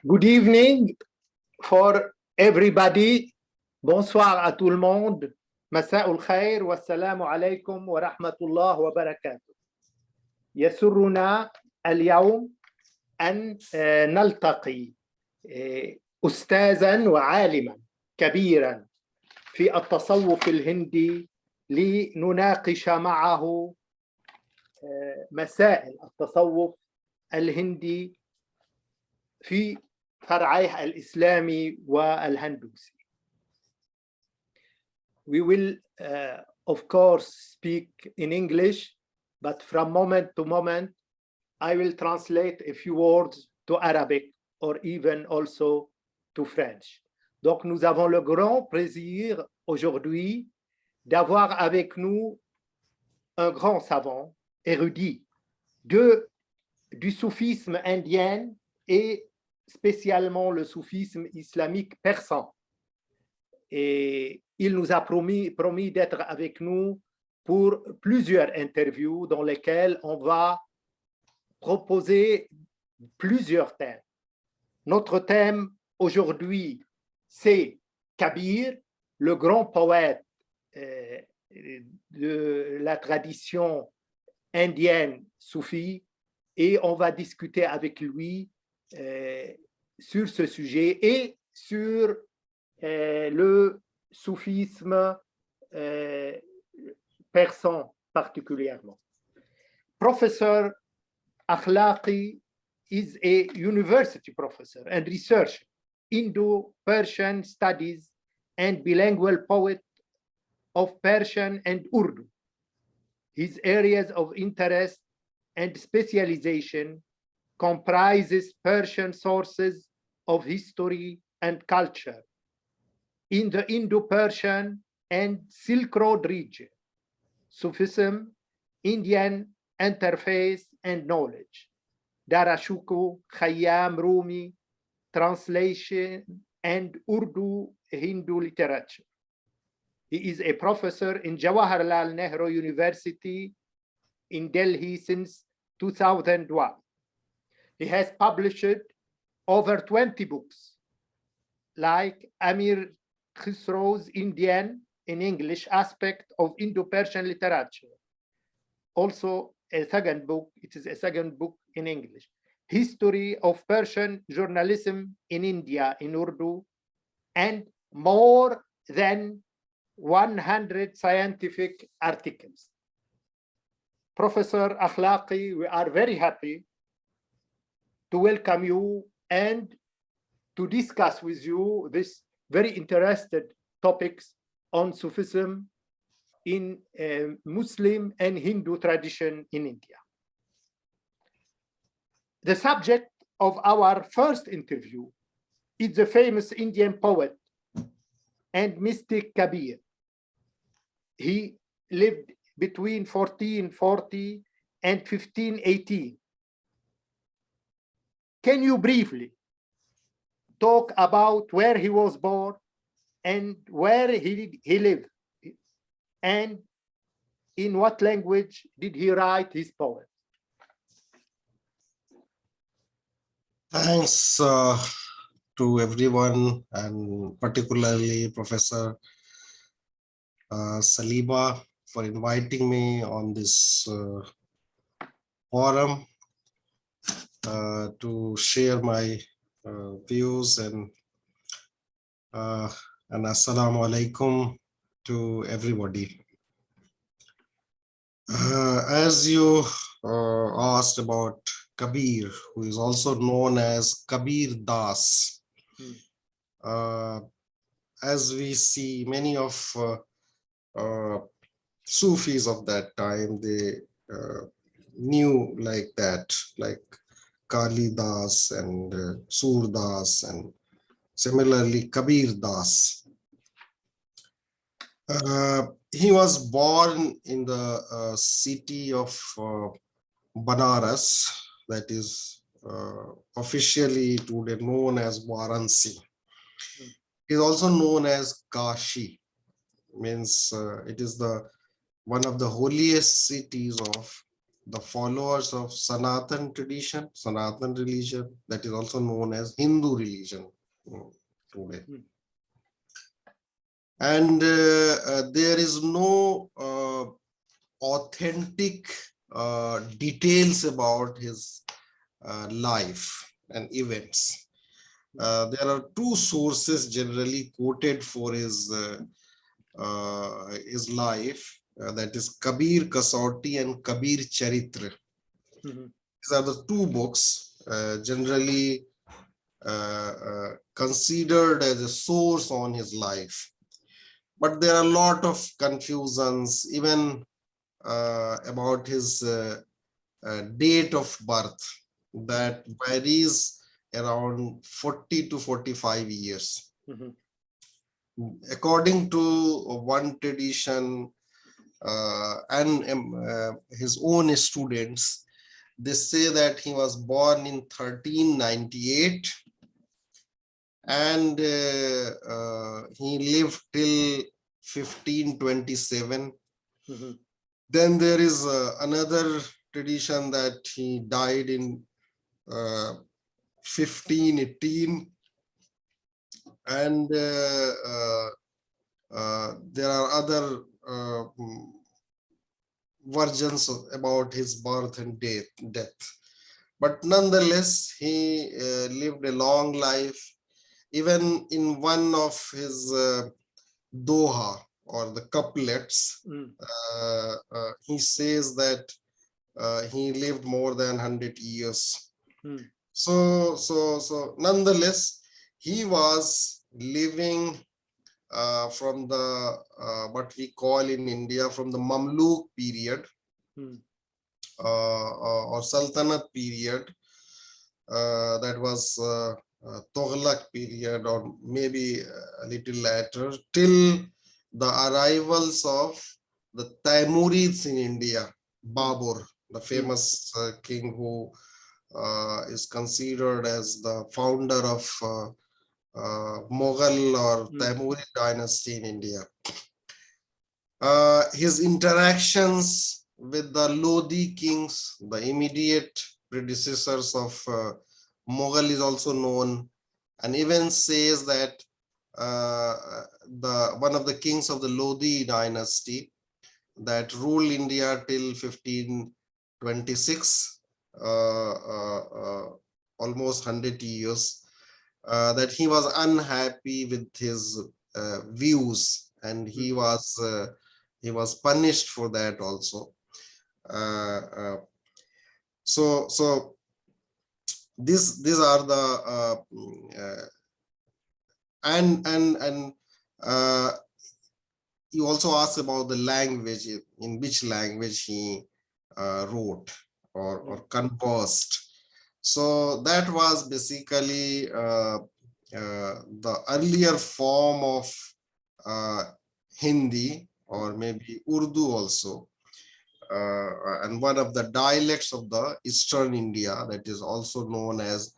Good evening for everybody. Bonsoir à tout le monde. مساء الخير والسلام عليكم ورحمة الله وبركاته. يسرنا اليوم أن نلتقي أستاذا وعالما كبيرا في التصوف الهندي لنناقش معه مسائل التصوف الهندي في فرعيه الإسلامي والهندوسي. We will of course speak in English, but from moment to moment I will translate a few words to Arabic or even also to French. Donc nous avons le grand plaisir aujourd'hui d'avoir avec nous un grand savant, érudit du soufisme indien et spécialement le soufisme islamique persan. Et il nous a promis d'être avec nous pour plusieurs interviews dans lesquelles on va proposer plusieurs thèmes. Notre thème aujourd'hui, c'est Kabir, le grand poète de la tradition indienne soufie, et on va discuter avec lui sur ce sujet et sur le soufisme persan particulièrement. Professor Akhlaque is a university professor and researcher, Indo-Persian studies and bilingual poet of Persian and Urdu. His areas of interest and specialization comprises Persian sources of history and culture in the Indo-Persian and Silk Road region, Sufism, Indian interface and knowledge, Darashuko, Khayyam, Rumi, translation, and Urdu Hindu literature. He is a professor in Jawaharlal Nehru University in Delhi since 2001. He has published over 20 books, like Amir Khusro's Indian in English aspect of Indo-Persian literature. Also a second book, it is a second book in English, History of Persian Journalism in India in Urdu, and more than 100 scientific articles. Professor Akhlaque, we are very happy to welcome you and to discuss with you this very interesting topics on Sufism in Muslim and Hindu tradition in India. The subject of our first interview is the famous Indian poet and mystic Kabir. He lived between 1440 and 1518. Can you briefly talk about where he was born and where he lived, and in what language did he write his poem? Thanks to everyone, and particularly Professor Saliba, for inviting me on this forum to share my views, and assalamu alaikum to everybody. As you asked about Kabir, who is also known as Kabir Das, as we see many of Sufis of that time, they knew like that, like Kali Das and Sur Das, and similarly Kabir Das. He was born in the city of Banaras, that is officially today known as Varanasi. He is also known as Kashi, means it is one of the holiest cities of the followers of Sanatan tradition, Sanatan religion, that is also known as Hindu religion today. And there is no authentic details about his life and events. There are two sources generally quoted for his life, that is Kabir Kasauti and Kabir Charitra. These are the two books generally considered as a source on his life. But there are a lot of confusions even about his date of birth, that varies around 40 to 45 years. According to one tradition and his own students, they say that he was born in 1398 and he lived till 1527. Then there is another tradition that he died in 1518, and there are other versions about his birth and death. But nonetheless, he lived a long life. Even in one of his doha, or the couplets, he says that he lived more than 100 years. So nonetheless, he was living from the what we call in India, from the Mamluk period or Sultanate period, that was Tughlaq period, or maybe a little later, till the arrivals of the Taimurids in India. Babur, the famous king who is considered as the founder of Mughal or Taimurid dynasty in India. His interactions with the Lodi kings, the immediate predecessors of Mughal, is also known, and even says that one of the kings of the Lodi dynasty that ruled India till 1526, almost 100 years, that he was unhappy with his views, and he was punished for that also. So these are the and you also asked about the language, in which language he wrote or conversed. So that was basically the earlier form of Hindi, or maybe Urdu also, and one of the dialects of the Eastern India, that is also known as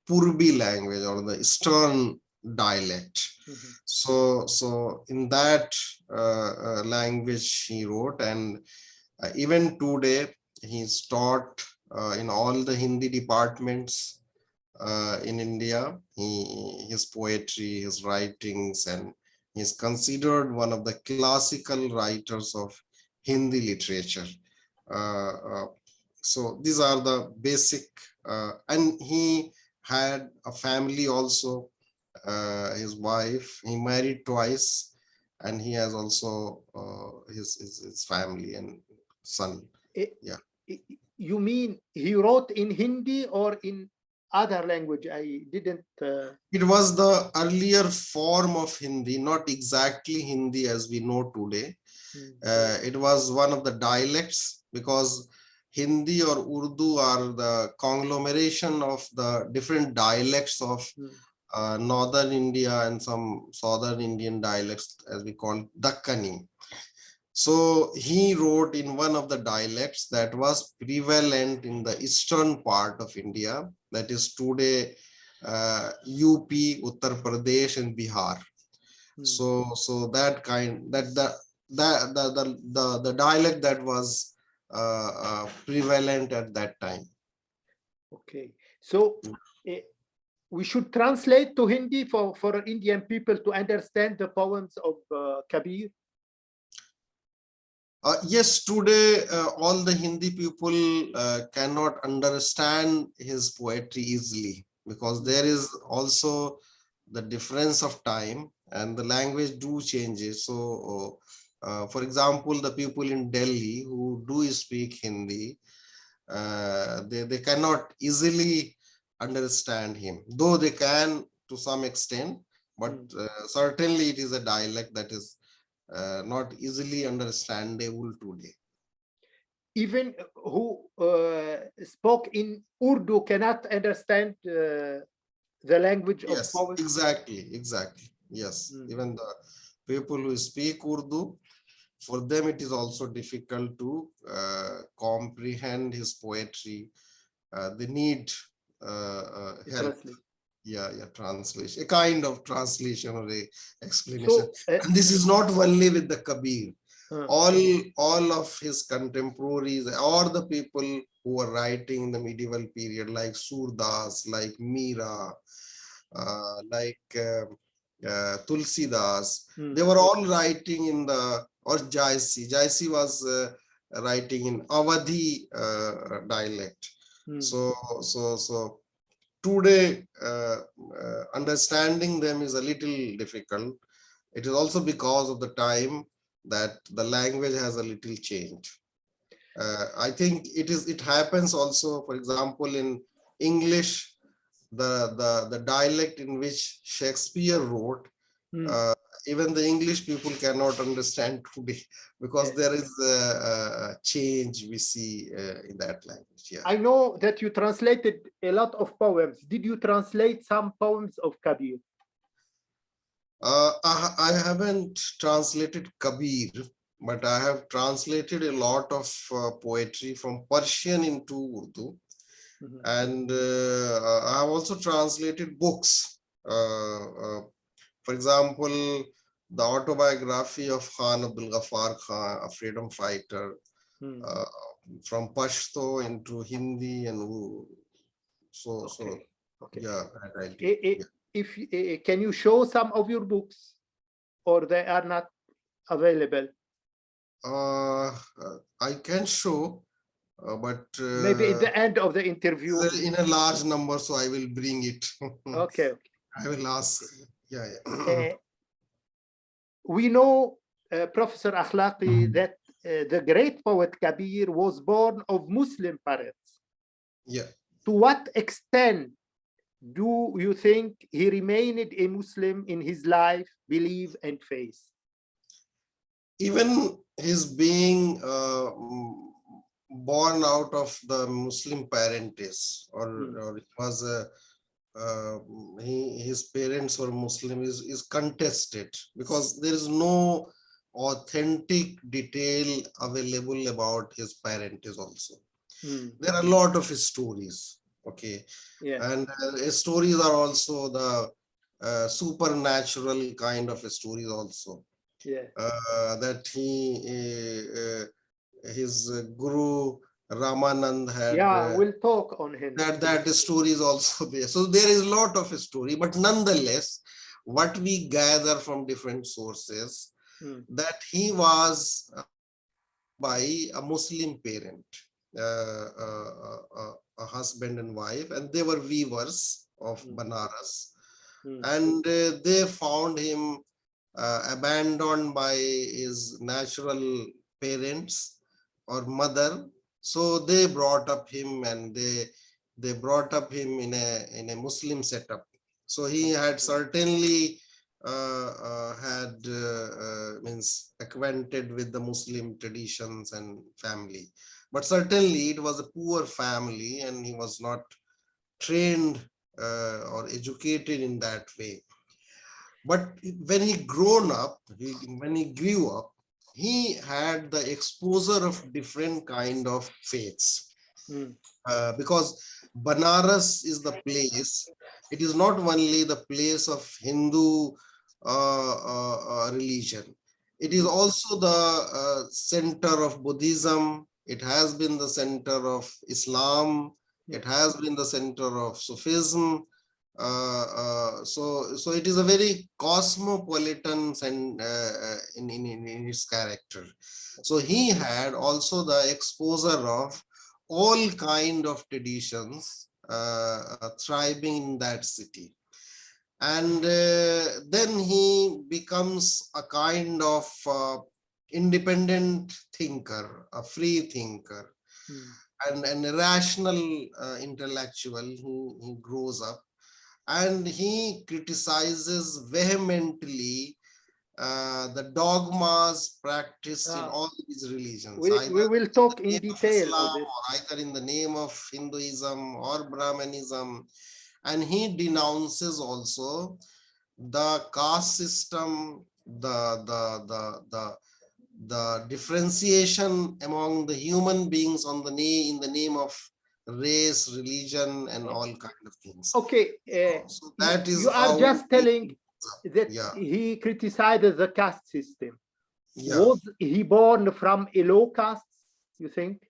Purbi language, or the Eastern dialect. So in that language he wrote, and even today he's taught in all the Hindi departments in India. His poetry, his writings, and he's considered one of the classical writers of Hindi literature. So these are the basic, and he had a family also. His wife, he married twice, and he has also his family and son. You mean he wrote in Hindi or in other language? I didn't. It was the earlier form of Hindi, not exactly Hindi as we know today. It was one of the dialects, because Hindi or Urdu are the conglomeration of the different dialects of northern India and some southern Indian dialects, as we call Dakkani. So he wrote in one of the dialects that was prevalent in the eastern part of India, that is today UP, Uttar Pradesh, and Bihar. So that kind, the dialect that was prevalent at that time. Okay, so we should translate to Hindi for Indian people to understand the poems of Kabir. Yes, today all the Hindi people cannot understand his poetry easily, because there is also the difference of time and the language do changes. So, for example, the people in Delhi who do speak Hindi, they cannot easily understand him, though they can to some extent, but certainly it is a dialect that is not easily understandable today. Even who spoke in Urdu cannot understand the language of poets. Exactly. Yes, even the people who speak Urdu, for them it is also difficult to comprehend his poetry. They need help. Translate. Translation, a kind of translation or a explanation. So, and this is not only with the Kabir. All of his contemporaries, or the people who were writing in the medieval period, like Surdas, like Mira, like Tulsidas, they were all writing in the, or Jaisi was writing in Awadhi dialect. So today understanding them is a little difficult. It is also because of the time that the language has a little changed. I think it happens also, for example, in English, the dialect in which Shakespeare wrote, even the English people cannot understand today, because there is a change we see in that language. I know that you translated a lot of poems. Did you translate some poems of Kabir? I haven't translated Kabir, but I have translated a lot of poetry from Persian into Urdu. And I have also translated books. For example, the autobiography of Khan Abdul Ghaffar Khan, a freedom fighter, from Pashto into Hindi and Urdu. If can you show some of your books, or they are not available? I can show, but maybe at the end of the interview in a large number, so I will bring it. Okay. I will ask. We know, Professor Akhlaque, that the great poet Kabir was born of Muslim parents. To what extent do you think he remained a Muslim in his life, belief, and faith? Even his being born out of the Muslim parentage, or it was his parents were Muslim, is contested, because there is no authentic detail available about his parentage also. There are a lot of stories, and stories are also the supernatural kind of stories also. That his guru Ramanand had. We'll talk on him. That story is also there. So there is a lot of story, but nonetheless, what we gather from different sources, that he was by a Muslim parent, a husband and wife, and they were weavers of Banaras, and they found him abandoned by his natural parents or mother. So they brought up him, and they brought up him in a Muslim setup. So he had certainly means acquainted with the Muslim traditions and family, but certainly it was a poor family, and he was not trained or educated in that way. But when he grew up, he had the exposure of different kind of faiths, because Banaras is the place. It is not only the place of Hindu religion. It is also the center of Buddhism, it has been the center of Islam, it has been the center of Sufism. So it is a very cosmopolitan and in its character. So he had also the exposure of all kind of traditions thriving in that city. And then he becomes a kind of independent thinker, a free thinker, and a rational intellectual. He grows up and he criticizes vehemently the dogmas practiced in all these religions. We will talk in detail Islam, of this. or either in the name of Hinduism or Brahmanism. And he denounces also the caste system, the differentiation among the human beings on the in the name of race, religion, and all kind of things. Okay, so that is you are just telling that he criticized the caste system. Was he born from a low caste, you think?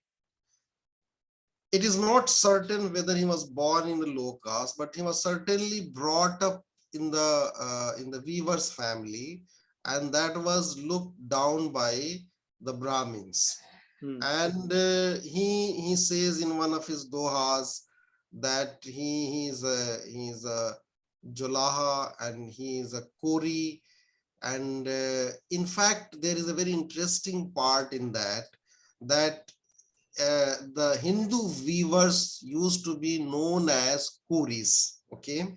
It is not certain whether he was born in the low caste, but he was certainly brought up in the weaver's family, and that was looked down by the Brahmins. And he says in one of his dohas that he is a Jolaha and he is a Kori. And in fact, there is a very interesting part in that the Hindu weavers used to be known as Koris, okay?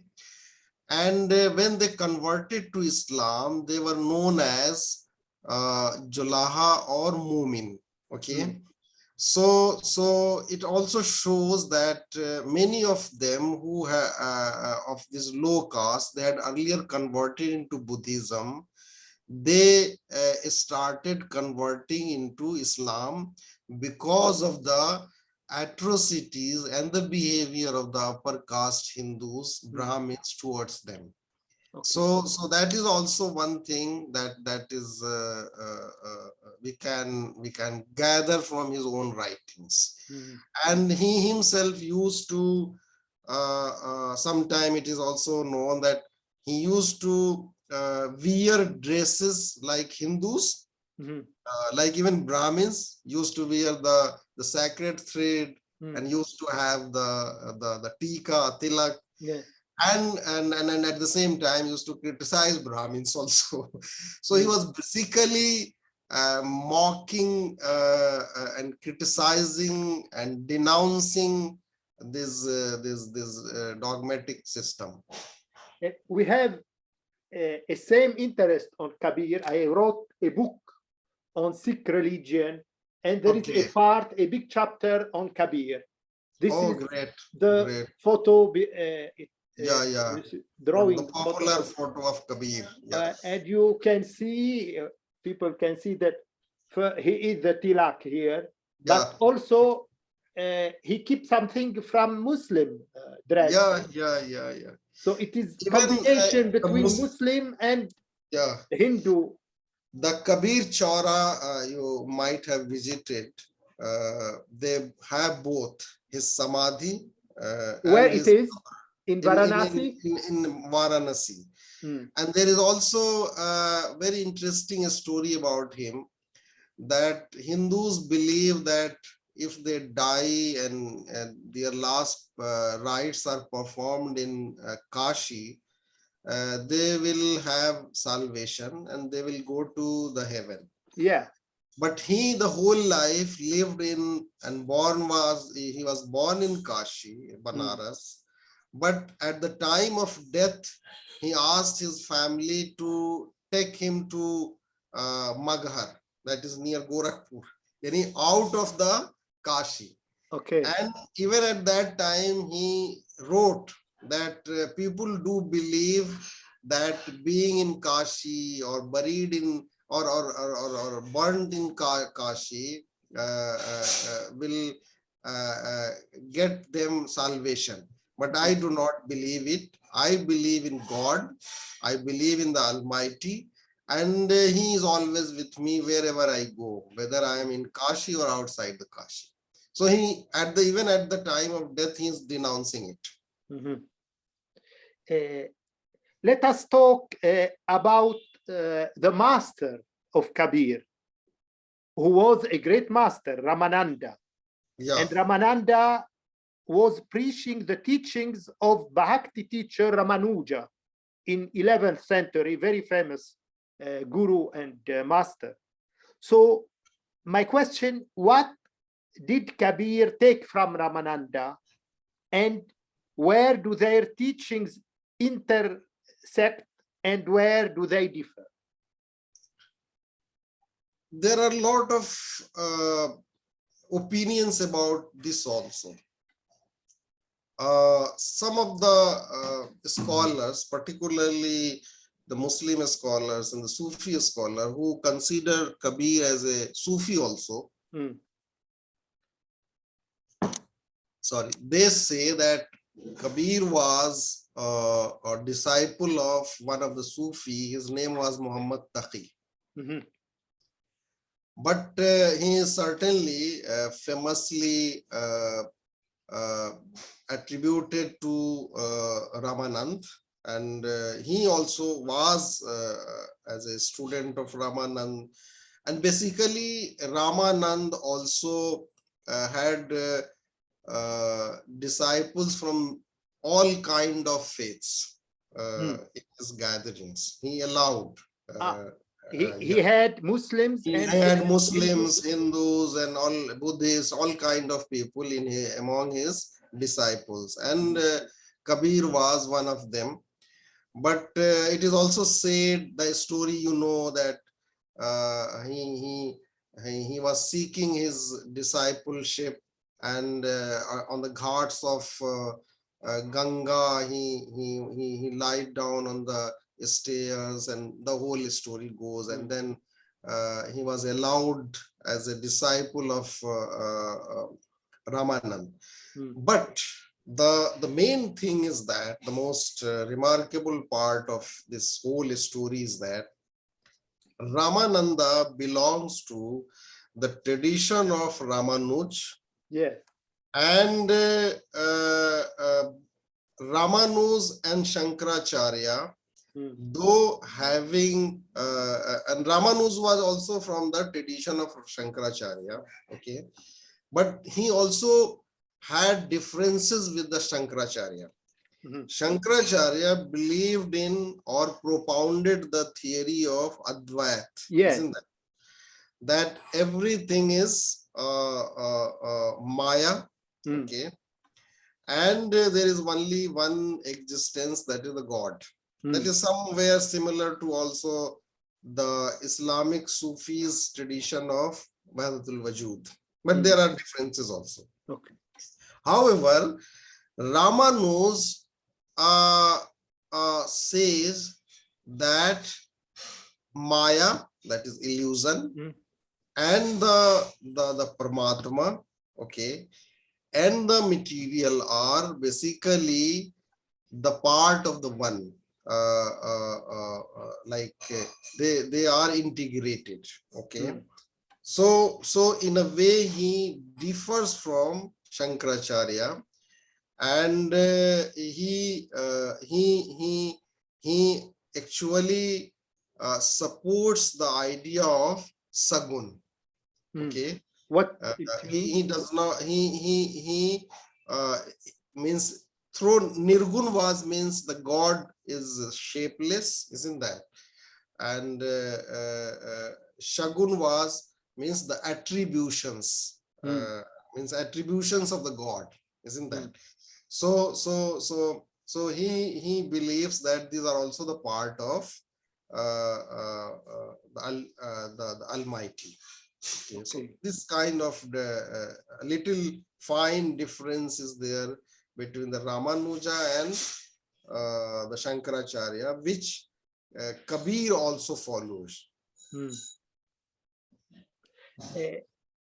And when they converted to Islam, they were known as Jolaha or Mumin, okay? So it also shows that many of them who of this low caste, they had earlier converted into Buddhism. They started converting into Islam because of the atrocities and the behavior of the upper caste Hindus, Brahmins towards them. Okay. So that is also one thing that is we can gather from his own writings. And he himself used to sometime it is also known that he used to wear dresses like Hindus. Like even Brahmins used to wear the sacred thread and used to have the tika, tilak, and at the same time used to criticize Brahmins also. So he was basically mocking and criticizing and denouncing this dogmatic system. We have a same interest on Kabir. I wrote a book on Sikh religion, and there is a big chapter on Kabir. This is the photo, drawing, the popular photo of Kabir. And you can see, people can see that he is the tilak here, but also he keeps something from Muslim dress. So it is combination between Muslim and Hindu. The Kabir Chaura you might have visited, they have both his Samadhi. Where it is? In Varanasi? In Varanasi. And there is also a very interesting story about him, that Hindus believe that if they die and their last rites are performed in Kashi, they will have salvation and they will go to the heaven. But he the whole life lived in and he was born in Kashi, Banaras. But at the time of death, he asked his family to take him to Maghar, that is near Gorakhpur, out of the Kashi. And even at that time, he wrote that people do believe that being in Kashi or buried in or burned in Kashi will get them salvation. But I do not believe it. I believe in God. I believe in the Almighty. and he is always with me wherever I go, whether I am in Kashi or outside the Kashi. So he, even at the time of death, he is denouncing it. Let us talk about the master of Kabir, who was a great master, Ramananda. Yeah. And Ramananda was preaching the teachings of Bhakti teacher Ramanuja in 11th century, very famous guru and master. So my question, what did Kabir take from Ramananda, and where do their teachings intersect and where do they differ? There are a lot of opinions about this also. Some of the scholars, particularly the Muslim scholars and the Sufi scholar, who consider Kabir as a Sufi also, they say that Kabir was a disciple of one of the Sufi. His name was Muhammad Taqi. But he is certainly famously attributed to Ramanand, and he also was as a student of Ramanand, and basically Ramanand also had disciples from all kind of faiths in his gatherings. He allowed he had Muslims, he had Muslims, Hindus, and all Buddhists, all kind of people among his disciples, and Kabir was one of them. But it is also said, the story, you know, that he was seeking his discipleship, and on the ghats of Ganga, he lied down on the stairs, and the whole story goes, and then he was allowed as a disciple of Ramanand. But the main thing is that the most remarkable part of this whole story is that Ramananda belongs to the tradition of Ramanuj. Yes. And Ramanuj and Shankaracharya, though having, and Ramanuj was also from the tradition of Shankaracharya, okay, but he also had differences with the Shankaracharya. Shankaracharya believed in or propounded the theory of Advait, isn't that? That everything is Maya, okay, and there is only one existence, that is the God. That is somewhere similar to also the Islamic Sufis tradition of Wahdatul Wajud, but there are differences also. Okay. However, Ramanuj says that Maya, that is illusion, and the Paramatma, okay, and the material are basically the part of the one, like they are integrated, okay. So in a way he differs from Shankaracharya, and he actually supports the idea of Sagun. Okay, what he does not, he means through Nirgun was means the God is shapeless, isn't that? And Shagun was means the attributions, means attributions of the God, isn't that? So he believes that these are also the part of the Almighty. Okay, so this kind of the little fine difference is there between the Ramanuja and the Shankaracharya, which Kabir also follows.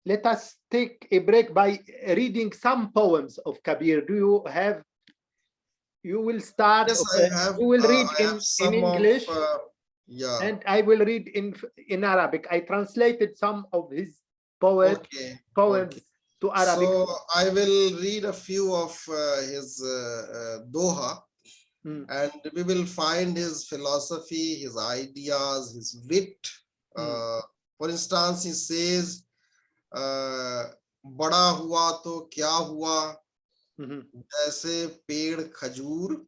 Let us take a break by reading some poems of Kabir. Do you have? You will start. Yes, I have. You will read I have in English. Yeah. And I will read in Arabic. I translated some of his poems Okay. to Arabic. So I will read a few of his Doha, and we will find his philosophy, his ideas, his wit. For instance, he says, बड़ा हुआ तो क्या हुआ, जैसे पेड़ खजूर,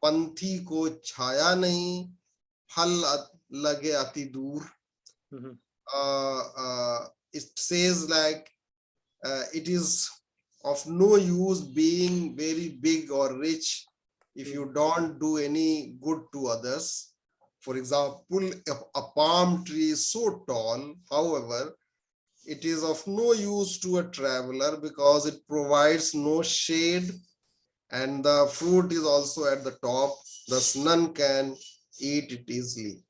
पंथी को छाया नहीं, फल लगे अति दूर. It says like, it is of no use being very big or rich if you don't do any good to others. For example, a palm tree is so tall, however, it is of no use to a traveler because it provides no shade, and the fruit is also at the top, thus none can eat it easily.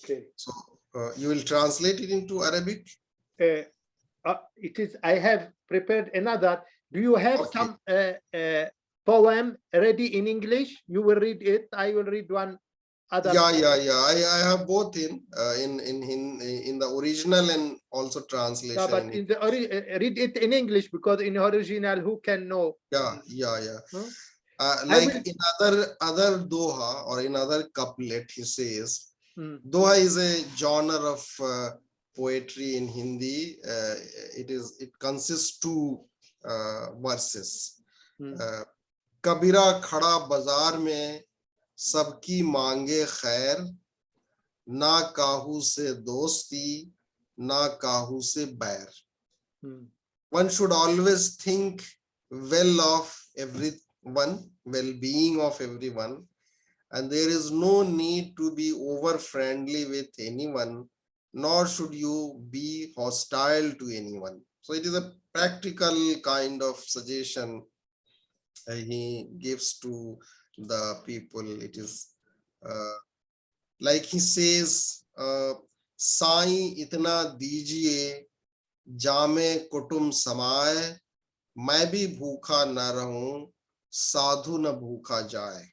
Okay. So you will translate it into Arabic? It is. I have prepared another. Do you have some poem ready in English? You will read it. I will read one other. Yeah. I have both in the original and also translation. No, but in the read it in English, because in original, who can know? Yeah. Huh? Like in other Doha or in other couplet, he says, Doha is a genre of poetry in Hindi. It consists two verses. Kabira khada bazar mein, sabki mange khair, na kahu se dosti, na kahu se bair. One should always think well of everyone, well-being of everyone, and there is no need to be over friendly with anyone, nor should you be hostile to anyone. So it is a practical kind of suggestion he gives to the people. It is like he says, Sai itna dijiye, jame kutum samaye, मैं भी भूखा न रहूं, साधु न भूखा जाए.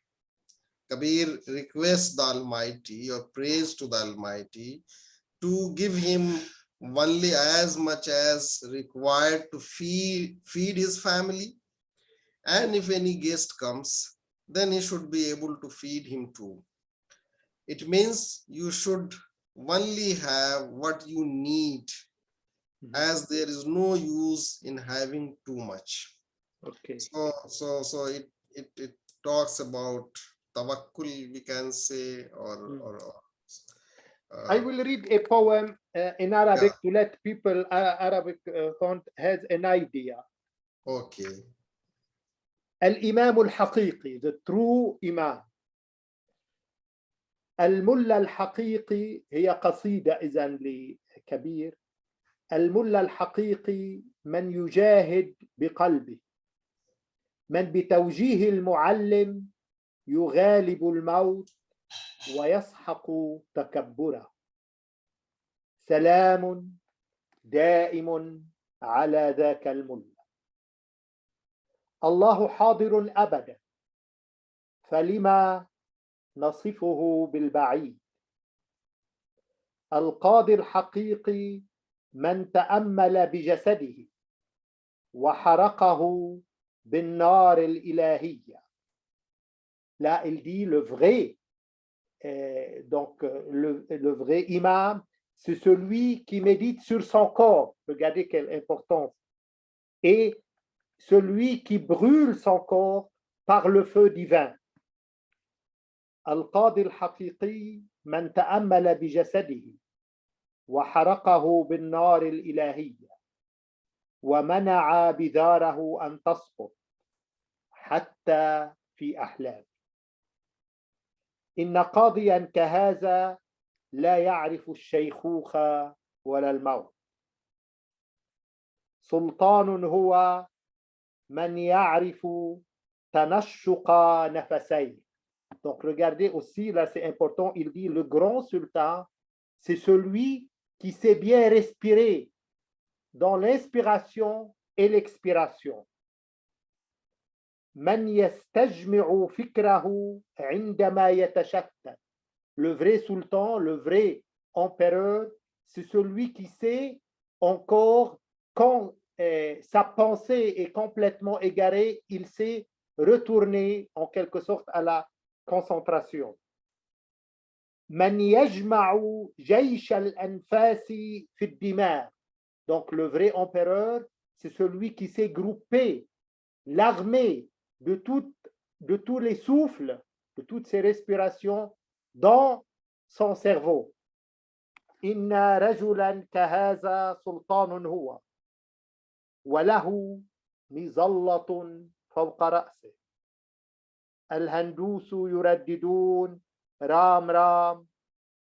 Kabir requests the Almighty or prays to the Almighty to give him only as much as required to feed his family, and if any guest comes, then he should be able to feed him too. It means you should only have what you need, as there is no use in having too much. Okay. So it talks about tawakkul, we can say, or I will read a poem in Arabic to let people Arabic font has an idea. Okay. الإمام الحقيقي, the true Imam. الملا الحقيقي هي قصيدة إذن لكبير. الملا الحقيقي من يجاهد بقلبه، من بتوجيه المعلم يغالب الموت ويسحق تكبره. سلام دائم على ذاك الملا. الله حاضر أبدا، فلما نصفه بالبعيد. القاضي الحقيقي من تأمل بجسده وحرقه بالنار الإلهية. Là, il dit le vrai. Donc, le vrai imam, c'est celui qui médite sur son corps. Regardez quelle importance. Et celui qui brûle son corps par le feu divin. القاضي الحقيقي من تأمل بجسده وحرقه بالنار الإلهية ومنع بذاره أن تسقط حتى في أحلام. إن قاضيا كهذا لا يعرف الشيخوخة ولا الموت. سلطان هو من يعرف تنشق نفسيه. Donc regardez aussi, là c'est important, il dit le grand sultan, c'est celui qui sait bien respirer dans l'inspiration et l'expiration. من يستجمع فكره عندما يتشتت Le vrai sultan, le vrai empereur, c'est celui qui sait encore, quand sa pensée est complètement égarée, il sait retourner en quelque sorte à la concentration. من يجمع جيش الأنفاس في الدماء. Donc le vrai empereur, c'est celui qui sait grouper l'armée de tous les souffles, de toutes ses respirations dans son cerveau. إن رجلا كهذا سلطان هو وله مظلة فوق رأسه. الهندوس يرددون رام رام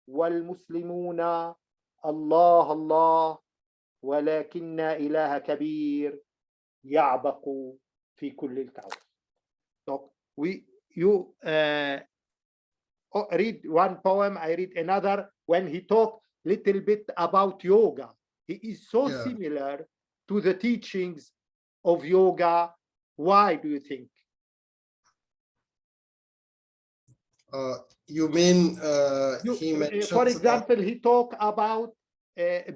والمسلمون الله الله ولكن إله كبير يعبق في كل الكون. Donc, you read one poem, I read another. When he talked little bit about yoga, he is so similar to the teachings of yoga. Why do you think? You mean he mentions for example, he talked about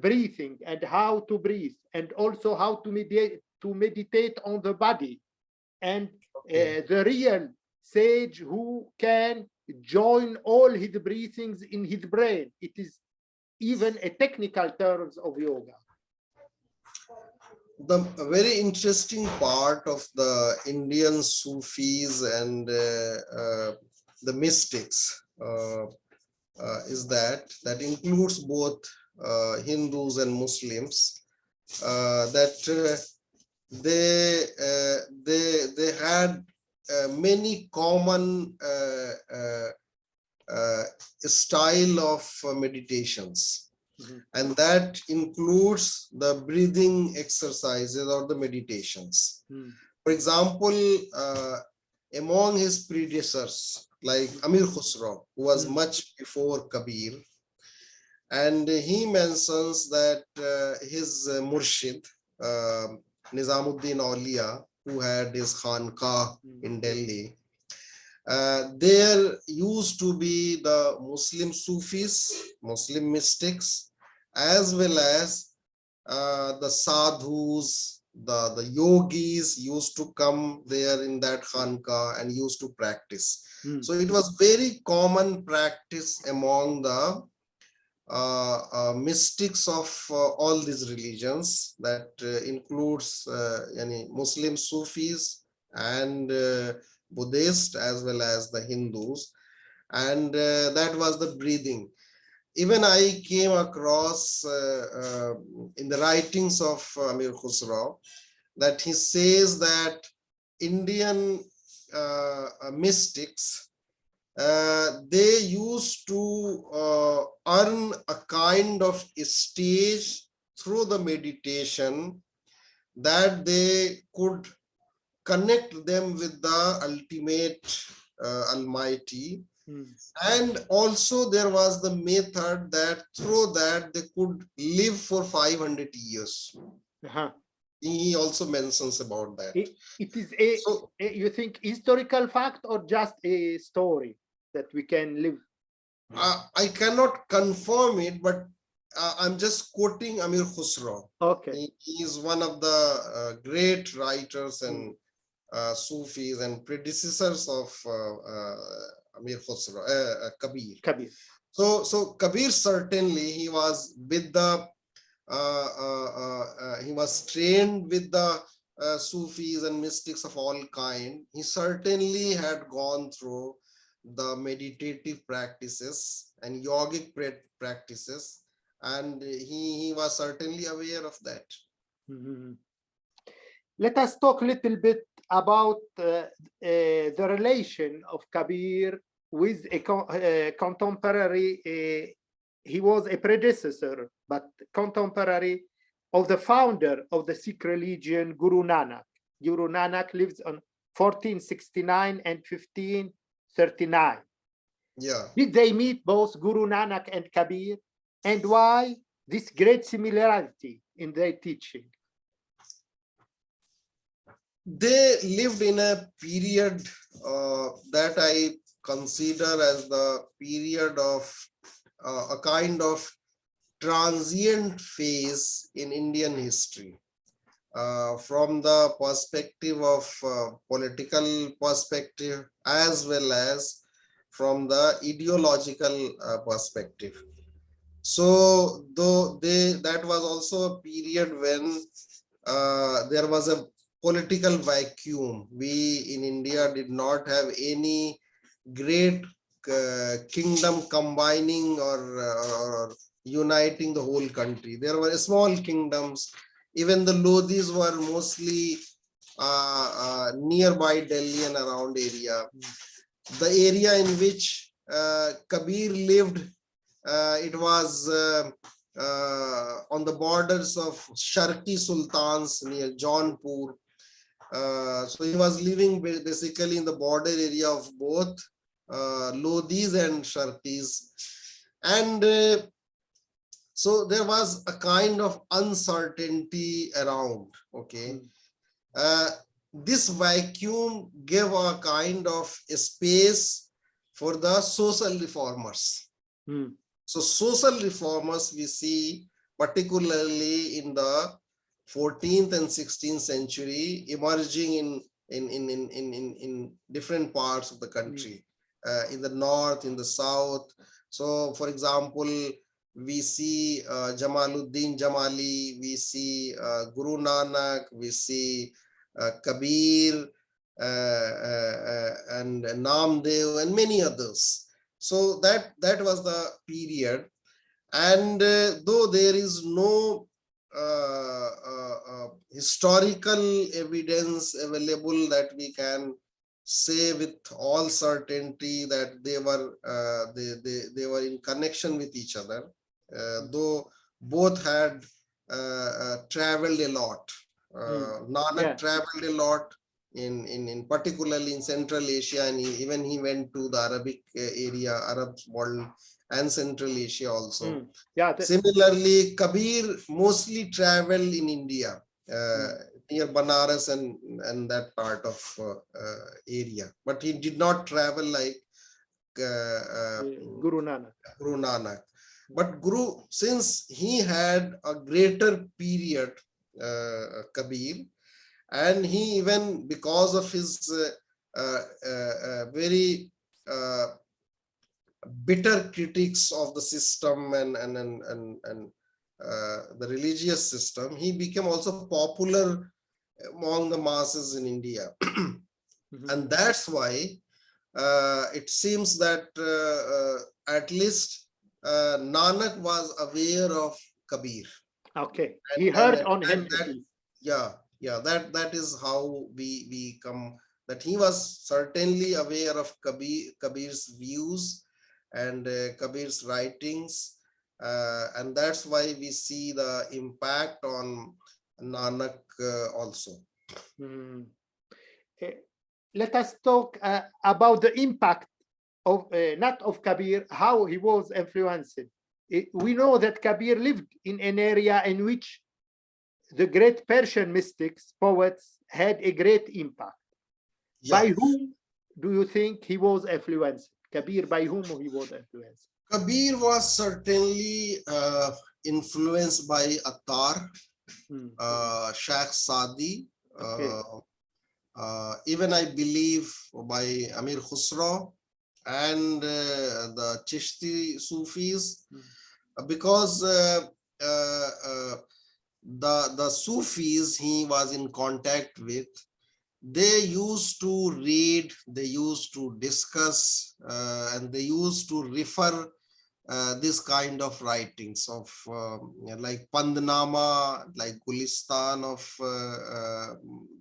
breathing and how to breathe, and also how to meditate on the body, and the real sage who can join all his breathings in his brain. It is even a technical terms of yoga. The very interesting part of the Indian Sufis and the mystics is that includes both Hindus and Muslims, that they had many common style of meditations. And that includes the breathing exercises or the meditations. For example, among his predecessors, like Amir Khusro, who was much before Kabir, and he mentions that his Murshid, Nizamuddin Auliya, who had his Khanqah in Delhi, there used to be the Muslim Sufis, Muslim mystics, as well as the sadhus, the yogis used to come there in that Khanqah and used to practice. So it was very common practice among the mystics of all these religions, that includes Muslim Sufis and Buddhist as well as the Hindus, and that was the breathing. Even I came across in the writings of Amir Khusro that he says that Indian mystics, they used to earn a kind of stage through the meditation that they could connect them with the ultimate Almighty. And also there was the method that through that they could live for 500 years. He also mentions about that. It is you think, historical fact or just a story that we can live? I cannot confirm it, but I'm just quoting Amir Khusro. Okay. He is one of the great writers and Sufis and predecessors of Amir Khusro, Kabir. So Kabir, certainly he was with the he was trained with the Sufis and mystics of all kind. He certainly had gone through the meditative practices and yogic practices, and he was certainly aware of that. Let us talk a little bit about the relation of Kabir with a contemporary. He was a predecessor, but contemporary of the founder of the Sikh religion, Guru Nanak. Guru Nanak lives on 1469 and 1539. Yeah. Did they meet both Guru Nanak and Kabir? And why this great similarity in their teaching? They lived in a period that I consider as the period of a kind of transient phase in Indian history. From the perspective of political perspective as well as from the ideological perspective. So though that was also a period when there was a political vacuum. We in India did not have any great kingdom combining or uniting the whole country. There were small kingdoms. Even the Lodhis were mostly nearby Delhi and around area. The area in which Kabir lived, it was on the borders of Sharqi Sultans near Jaunpur. So he was living basically in the border area of both Lodhis and Sharqis. And so there was a kind of uncertainty around, okay. This vacuum gave a kind of space for the social reformers. So social reformers we see particularly in the 14th and 16th century emerging in different parts of the country, in the north, in the south. So for example, we see Jamaluddin Jamali, we see Guru Nanak, we see Kabir and Namdev and many others. So that was the period. And though there is no historical evidence available that we can say with all certainty that they were in connection with each other, though both had traveled a lot. Nanak traveled a lot in particularly in Central Asia, and even he went to the Arabic area, Arab world and Central Asia also. Similarly, Kabir mostly traveled in India, near Banaras and that part of area, but he did not travel like Guru Nanak. But Guru, since he had a greater period, Kabir, and he even because of his very bitter critics of the system and the religious system, he became also popular among the masses in India. And that's why it seems that at least Nanak was aware of Kabir. Okay, he heard on him. That is how we come, that he was certainly aware of Kabir's views and Kabir's writings, and that's why we see the impact on Nanak also. Let us talk about the impact of not of Kabir, how he was influenced. We know that Kabir lived in an area in which the great Persian mystics, poets had a great impact. By whom do you think he was influenced? Kabir, by whom he was influenced? Kabir was certainly influenced by Attar, Sheikh Sadi, even I believe by Amir Khusro and the Chishti Sufis, because the Sufis he was in contact with, they used to read, they used to discuss, and they used to refer this kind of writings of like Pandnama, like Gulistan of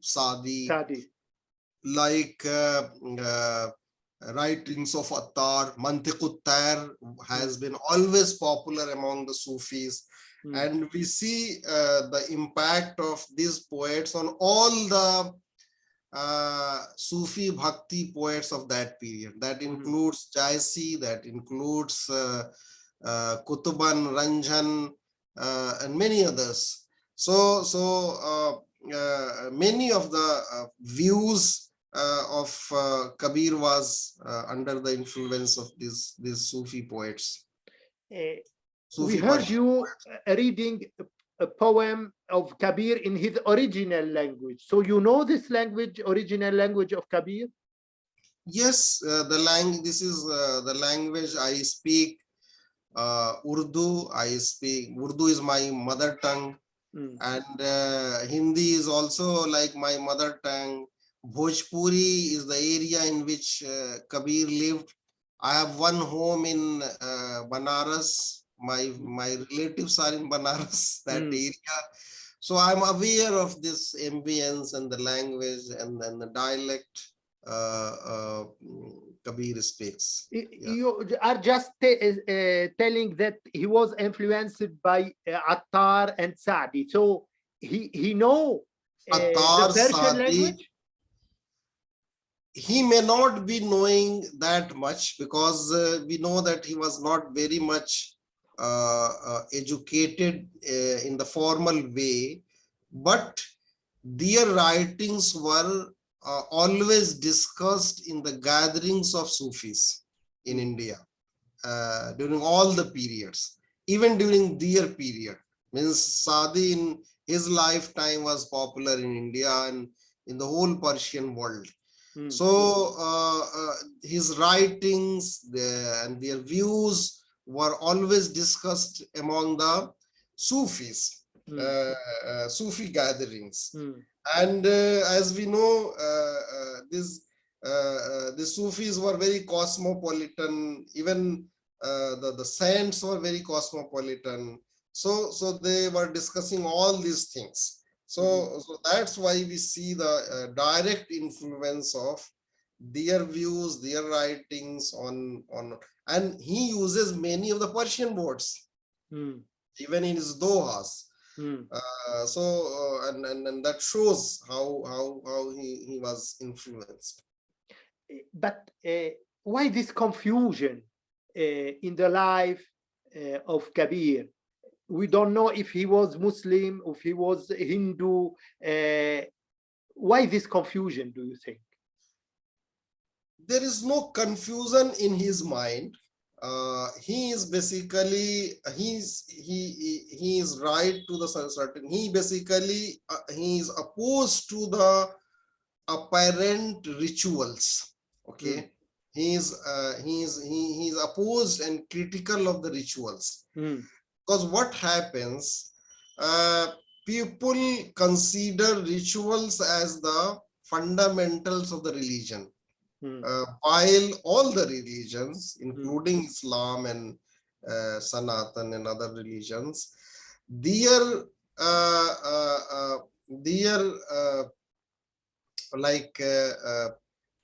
Sadi, like writings of Attar. Mantiq Tair has been always popular among the Sufis. And we see the impact of these poets on all the Sufi Bhakti poets of that period. That includes Jaisi, that includes Kutuban, Ranjan, and many others. So many of the views of Kabir was under the influence of these Sufi poets. We Sufi heard Persian you poets. reading a poem of Kabir in his original language. So you know this language, original language of Kabir? Yes, this is the language I speak. Urdu, Urdu is my mother tongue, and Hindi is also like my mother tongue. Bhojpuri is the area in which Kabir lived. I have one home in Banaras. My relatives are in Banaras, that area. So I'm aware of this ambience and the language and then the dialect Kabir speaks. You are just telling that he was influenced by Attar and Saadi. So he know Attar, the Persian Saadi, language? he may not be knowing that much because we know that he was not very much educated in the formal way, but their writings were always discussed in the gatherings of Sufis in India during all the periods, even during their period. Means Saadi in his lifetime was popular in India and in the whole Persian world. So his writings and their views were always discussed among the Sufis, Sufi gatherings. And as we know, the Sufis were very cosmopolitan. Even the saints were very cosmopolitan. So they were discussing all these things. So that's why we see the direct influence of their views, their writings on, and he uses many of the Persian words, even in his dohas. And that shows how he was influenced. But why this confusion in the life of Kabir? We don't know if he was Muslim, if he was Hindu. Why this confusion, do you think? There is no confusion in his mind. He is basically he is right to the certain. He basically he is opposed to the apparent rituals. Okay, he is opposed and critical of the rituals. Because what happens, people consider rituals as the fundamentals of the religion, while all the religions, including Islam and Sanatan and other religions, their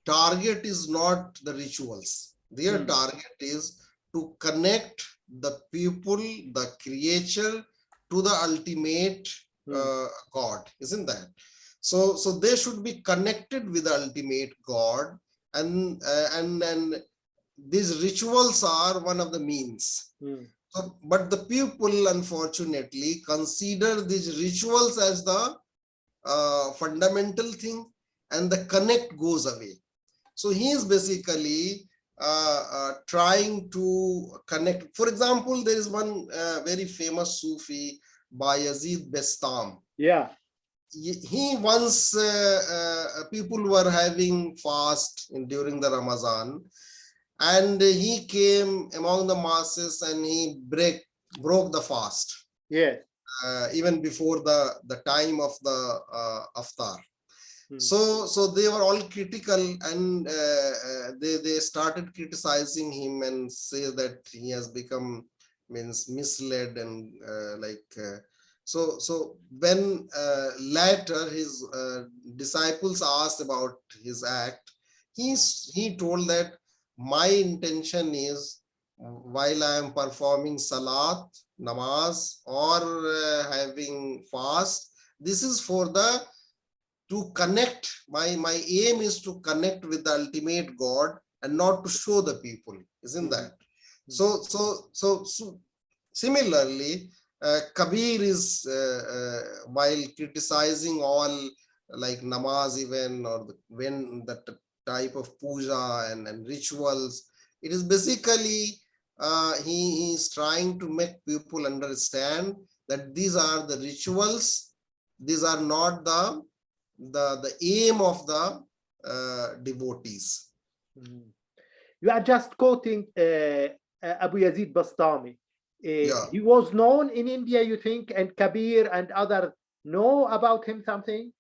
target is not the rituals. Their target is to connect the people, the creature, to the ultimate God, isn't that? So they should be connected with the ultimate God, and these rituals are one of the means. So, but the people, unfortunately, consider these rituals as the fundamental thing, and the connect goes away. So he is basically trying to connect. For example, there is one very famous Sufi, Bayazid Bestam. Yeah. He once, people were having fast during the Ramadan, and he came among the masses and he broke the fast. Yeah. Even before the time of the iftar. So they were all critical, and they started criticizing him and say that he has become misled and so when later his disciples asked about his act, he told that my intention is, while I am performing salat, namaz, or having fast, this is for to connect. My aim is to connect with the ultimate God and not to show the people, isn't that? So similarly, Kabir is while criticizing all like namaz even, or when the type of puja and rituals. It is basically he is trying to make people understand that these are the rituals. These are not the aim of the devotees. You are just quoting Abu Yazid Bastami. Yeah. He was known in India, you think, and Kabir and others know about him something?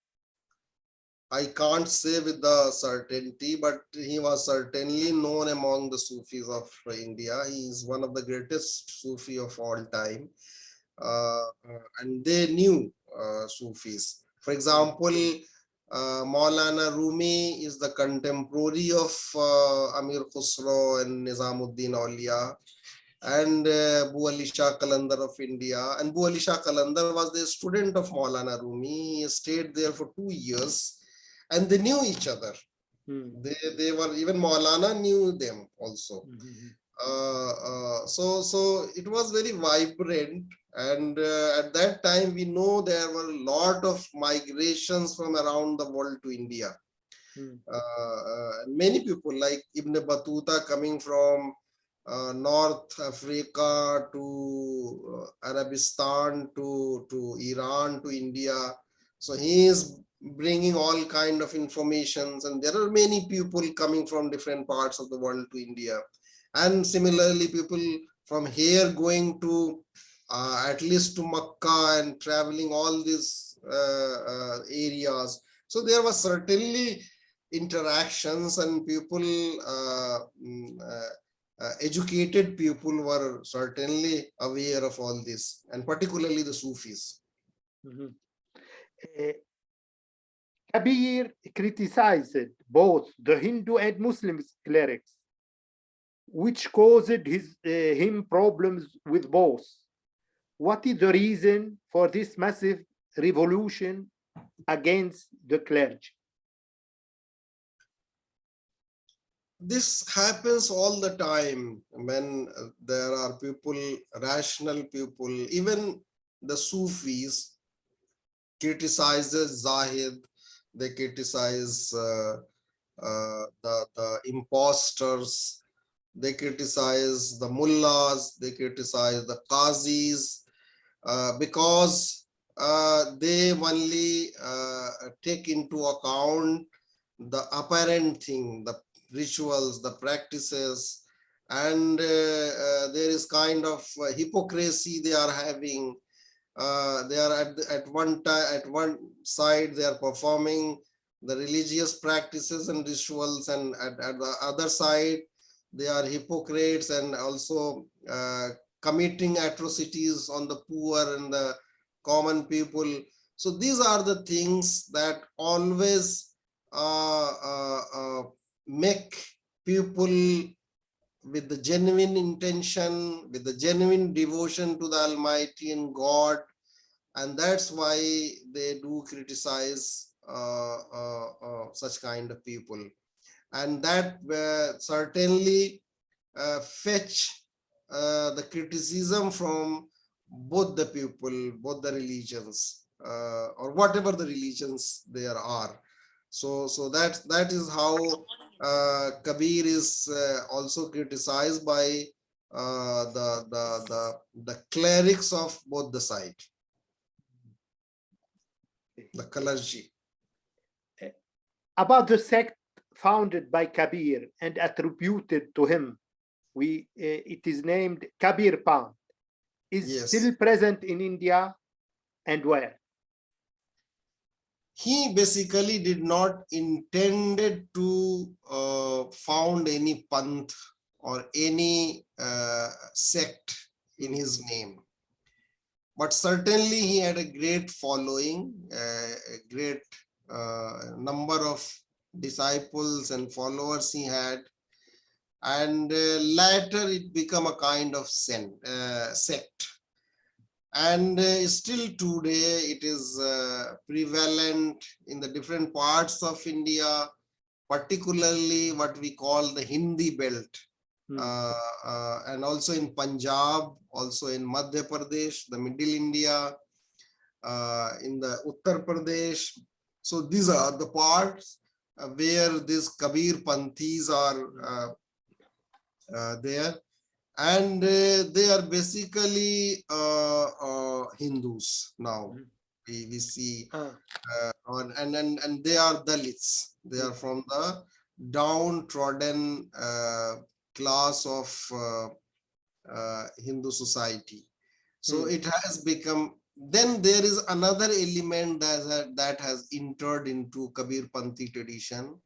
I can't say with the certainty, but he was certainly known among the Sufis of India. He is one of the greatest Sufi of all time. And they knew Sufis. For example, Maulana Rumi is the contemporary of Amir Khusro and Nizamuddin Aulia, and Bu Ali Shah Qalandar of India. And Bu Ali Shah Qalandar was the student of Maulana Rumi. He stayed there for 2 years, and they knew each other. They were, even Maulana knew them also. So it was very vibrant, and at that time we know there were a lot of migrations from around the world to India. Many people like Ibn Battuta coming from North Africa to Arabistan to Iran to India. So he is bringing all kind of informations, and there are many people coming from different parts of the world to India. And similarly, people from here going to at least to Makkah and traveling all these areas. So there was certainly interactions, and people, educated people were certainly aware of all this, and particularly the Sufis. Kabir criticized both the Hindu and Muslim clerics, which caused him problems with both. What is the reason for this massive revolution against the clergy? This happens all the time when there are people, rational people, even the Sufis criticizes Zahid, they criticize the imposters, they criticize the mullahs, they criticize the qazis, because they only take into account the apparent thing, the rituals, the practices, and there is kind of hypocrisy they are having. They are at one side they are performing the religious practices and rituals, and at the other side they are hypocrites and also committing atrocities on the poor and the common people. So these are the things that always make people with the genuine intention, with the genuine devotion to the Almighty and God, and that's why they do criticize such kind of people, and that certainly fetch the criticism from both the people, both the religions, or whatever the religions there are. So that is how Kabir is also criticized by the clerics of both the side, the clergy. About the sect founded by Kabir and attributed to him, it is named Kabir En, is still present in India, and where? He basically did not intended to found any panth or any sect in his name, but certainly he had a great following, a great number of disciples and followers he had, and later it became a kind of sect. And still today it is prevalent in the different parts of India, particularly what we call the Hindi belt, and also in Punjab, also in Madhya Pradesh, the Middle India, in the Uttar Pradesh, So these are the parts where these Kabir Panthis are there, and they are basically Hindus now. We see, and they are Dalits. They are from the downtrodden class of Hindu society. So it has become. Then there is another element that has entered into Kabir Panthi tradition,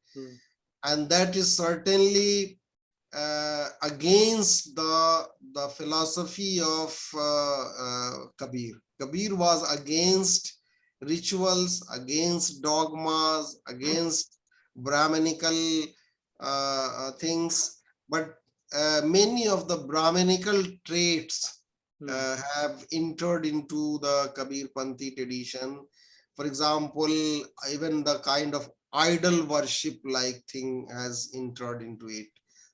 and that is certainly against the philosophy of Kabir. Kabir was against rituals, against dogmas, against Brahminical things, but many of the Brahminical traits have entered into the Kabir Panthi tradition. For example, even the kind of idol worship like thing has entered into it.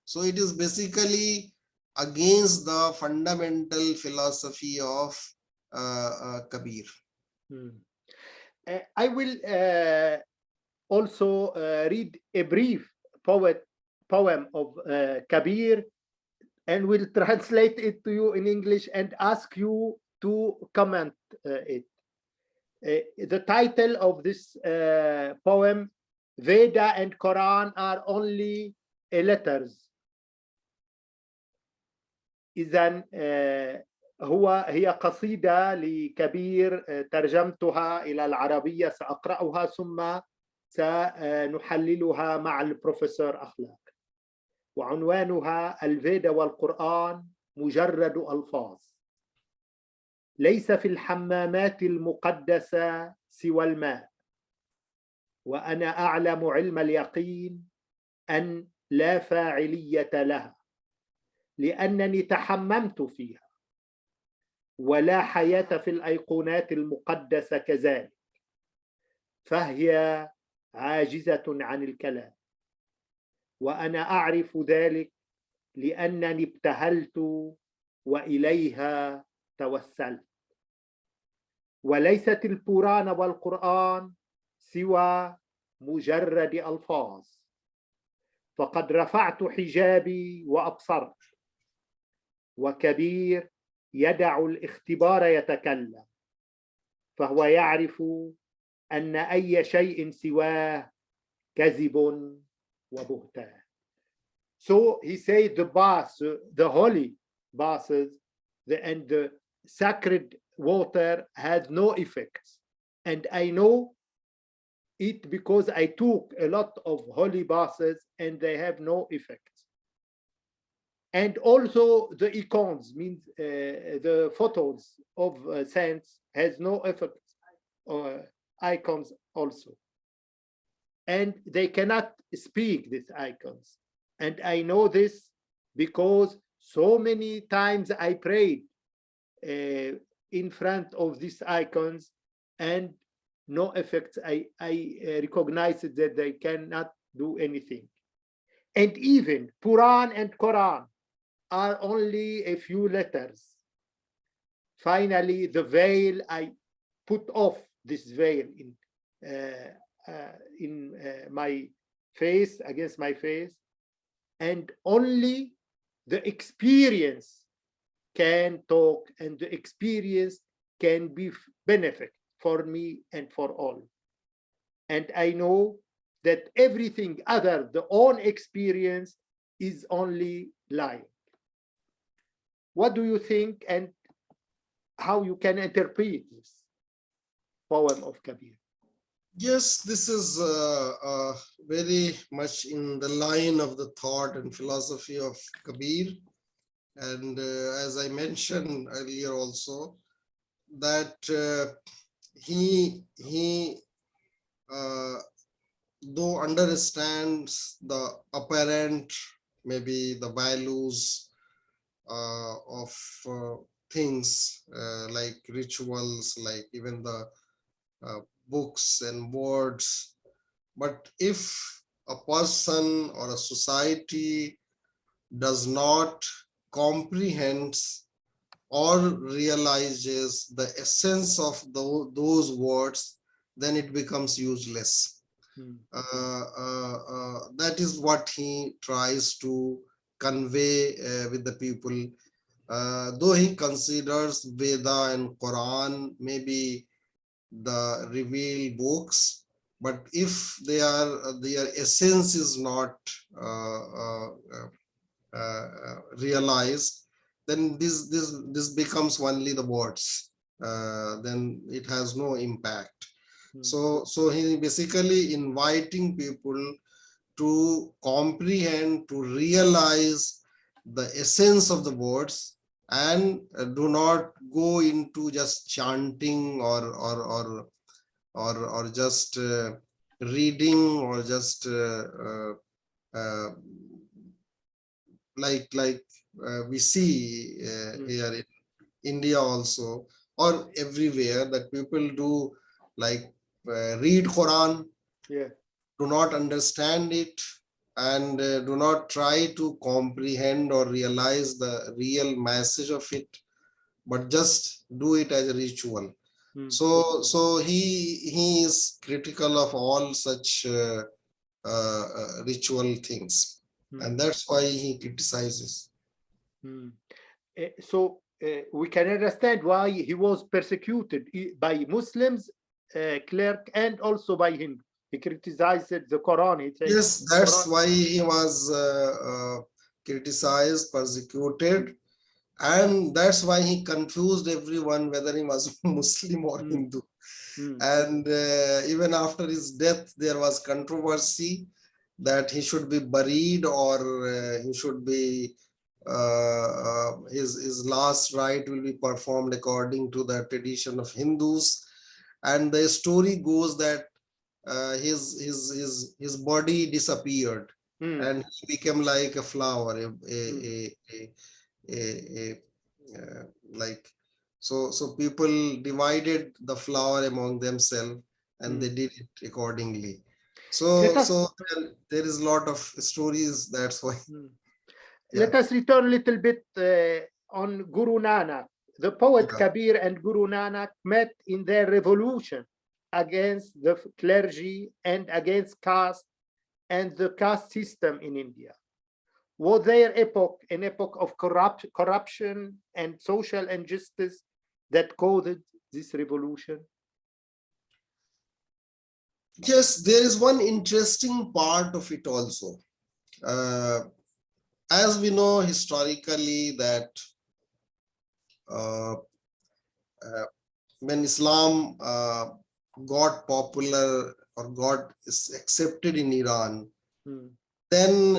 So it is basically against the fundamental philosophy of Kabir. I will also read a brief poem of Kabir, and will translate it to you in English and ask you to comment it. The title of this poem, Veda and Quran are only letters. إذن هي قصيدة لكبير ترجمتها إلى العربية، سأقرأها ثم سنحللها مع البروفيسور أخلاق. وعنوانها: الفيدا والقرآن مجرد ألفاظ، ليس في الحمامات المقدسة سوى الماء، وأنا أعلم علم اليقين أن لا فاعلية لها، لأنني تحممت فيها، ولا حياة في الأيقونات المقدسة كذلك، فهي عاجزة عن الكلام، وأنا أعرف ذلك لأنني ابتهلت وإليها توسلت. وليست القرآن والقرآن سوى مجرد ألفاظ، فقد رفعت حجابي وأبصرت، وكبير يدع الاختبار يتكلم، فهو يعرف أن أي شيء سواه كذب وبهتان. So he said the baths, the holy baths, and the sacred water had no effects. And I know it because I took a lot of holy baths and they have no effects. And also the icons, means the photos of saints, has no effects, or icons also. And they cannot speak, these icons. And I know this because so many times I prayed in front of these icons and no effects. I recognized that they cannot do anything. And even Quran and Quran are only a few letters. Finally, the veil, I put off this veil in my face, against my face, and only the experience can talk, and the experience can be benefit for me and for all. And I know that everything other, the own experience, is only lying. What do you think, and how you can interpret this poem of Kabir? Yes, this is very much in the line of the thought and philosophy of Kabir. And as I mentioned earlier also, that he though understands the apparent, maybe the values of things like rituals, like even the books and words. But if a person or a society does not comprehend or realizes the essence of those words, then it becomes useless. That is what he tries to convey with the people. Though he considers Veda and Quran maybe the revealed books, but if their essence is not realized, then this becomes only the words. Then it has no impact. So he basically inviting people to comprehend, to realize the essence of the words, and do not go into just chanting or just reading, or just like we see here in India also, or everywhere, that people do like read Quran, do not understand it, and do not try to comprehend or realize the real message of it, but just do it as a ritual. So he is critical of all such ritual things, and that's why he criticizes. So we can understand why he was persecuted by Muslims, clerk, and also by him. He criticized the Quran. He said, yes, that's why he was criticized, persecuted, and that's why he confused everyone whether he was Muslim or Hindu. And even after his death, there was controversy that he should be buried, or he should be his last rite will be performed according to the tradition of Hindus. And the story goes that his body disappeared, and he became like a flower, like so people divided the flower among themselves, and they did it accordingly. So there is a lot of stories, that's why. Let us return a little bit on Guru Nanak. The poet Kabir and Guru Nanak met in their revolution against the clergy and against caste and the caste system in India. Was their epoch an epoch of corruption and social injustice that caused this revolution? Yes, there is one interesting part of it also. As we know historically that when Islam got popular or got accepted in Iran, then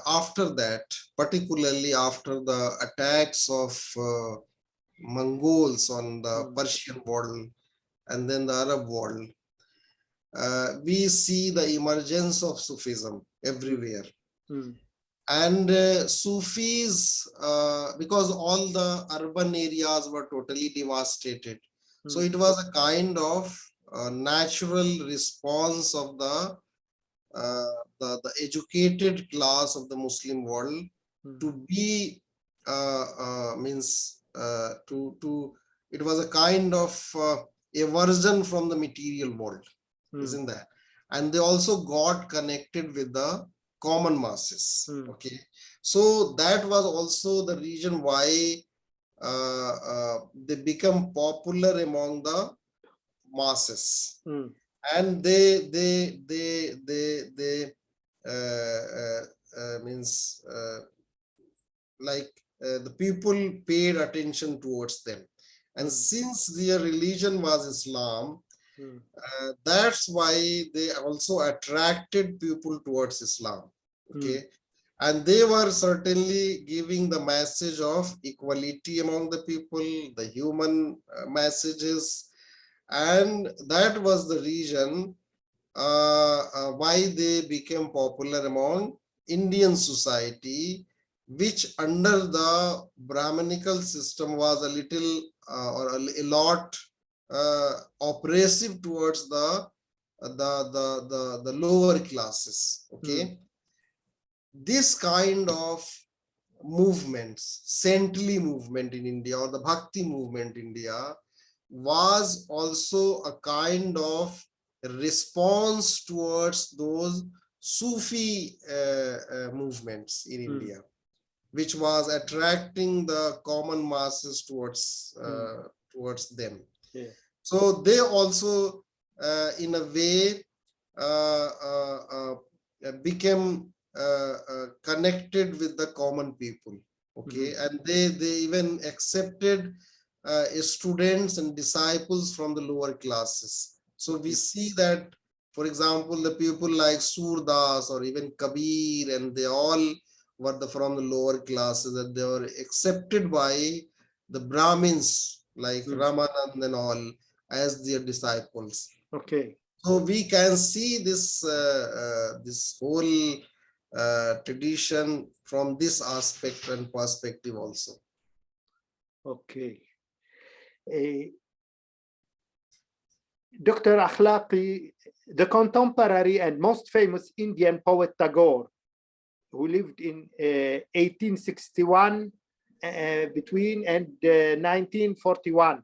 after that, particularly after the attacks of Mongols on the Persian world and then the Arab world, we see the emergence of Sufism everywhere. And Sufis, because all the urban areas were totally devastated, so it was a kind of natural response of the educated class of the Muslim world to be it was a kind of aversion from the material world, isn't that? And they also got connected with the common masses. Okay, so that was also the reason why they become popular among the masses, and they the people paid attention towards them, and since their religion was Islam, that's why they also attracted people towards Islam. Okay, and they were certainly giving the message of equality among the people, the human messages, and that was the reason why they became popular among Indian society, which under the Brahmanical system was a little or a lot oppressive towards the lower classes. Okay, this kind of movements, saintly movement in India or the Bhakti movement in India, was also a kind of response towards those Sufi movements in India, which was attracting the common masses towards them. Yeah. So they also, in a way, became connected with the common people. Okay, and they even accepted students and disciples from the lower classes. So we see that, for example, the people like Surdas or even Kabir, and they all were from the lower classes, and they were accepted by the Brahmins like Ramanand and all as their disciples. Okay. So we can see this this whole tradition from this aspect and perspective also. Okay. Dr. Akhlaque, the contemporary and most famous Indian poet Tagore, who lived in 1861 between and 1941,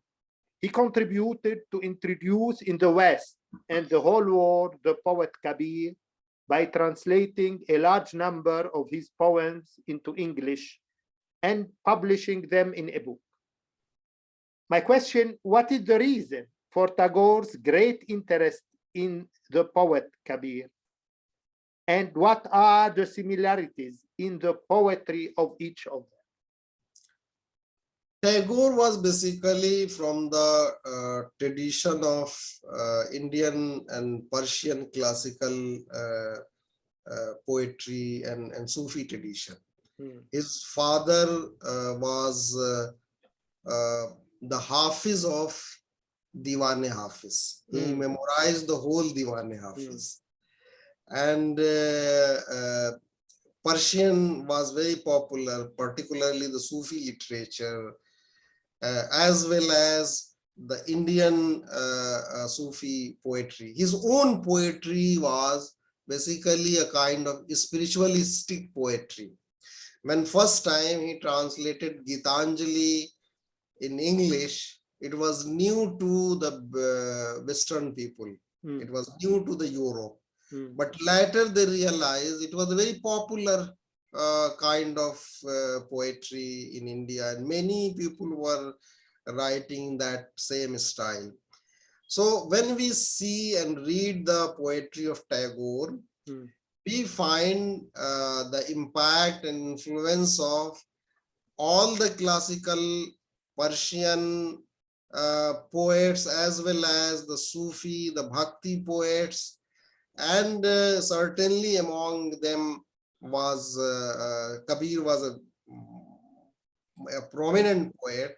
he contributed to introduce in the West and the whole world the poet Kabir by translating a large number of his poems into English and publishing them in a book. My question, what is the reason for Tagore's great interest in the poet Kabir? And what are the similarities in the poetry of each of them? Tagore was basically from the tradition of Indian and Persian classical poetry and Sufi tradition. His father was the Hafiz of Diwan-e Hafiz. He memorized the whole Diwan-e Hafiz. And Persian was very popular, particularly the Sufi literature, as well as the Indian Sufi poetry. His own poetry was basically a kind of spiritualistic poetry. When first time he translated Gitanjali in English, it was new to the Western people. It was new to the Europe. But later they realized it was a very popular kind of poetry in India, and many people were writing that same style. So when we see and read the poetry of Tagore, we find the impact and influence of all the classical Persian poets, as well as the Sufi, the Bhakti poets, and certainly among them was Kabir was a prominent poet,